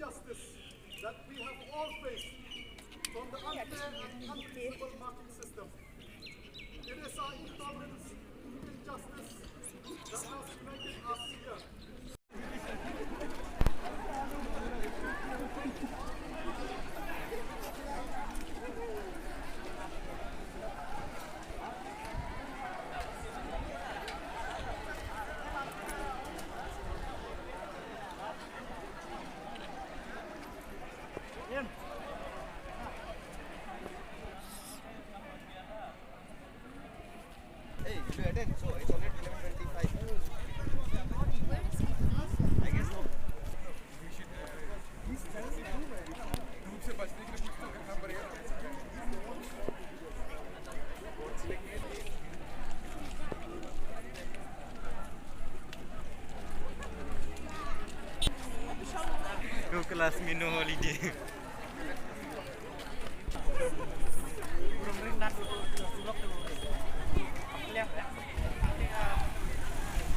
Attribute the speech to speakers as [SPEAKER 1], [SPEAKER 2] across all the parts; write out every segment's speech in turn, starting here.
[SPEAKER 1] injustice that we have all faced from the unfair and unreasonable market system. It is our intolerance to injustice that has united us here.
[SPEAKER 2] Hey, you should attend. So it's already 11:25. I guess so. We should. धूप से बचने के लिए कुछ तो करना पड़ेगा. Go class me no holiday.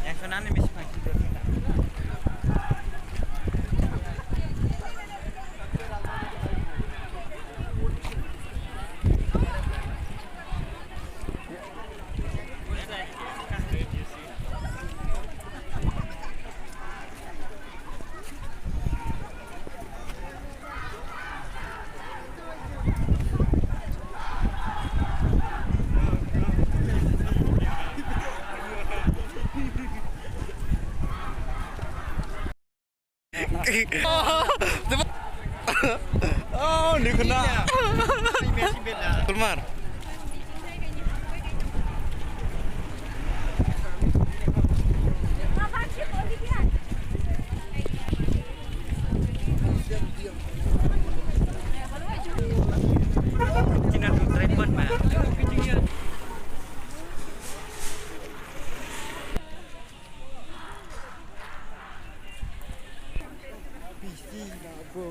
[SPEAKER 2] Yang sana ni mesti macam tu. Oh, ni kena. Kulmar. Cina tu tripod mana? PC lah bro.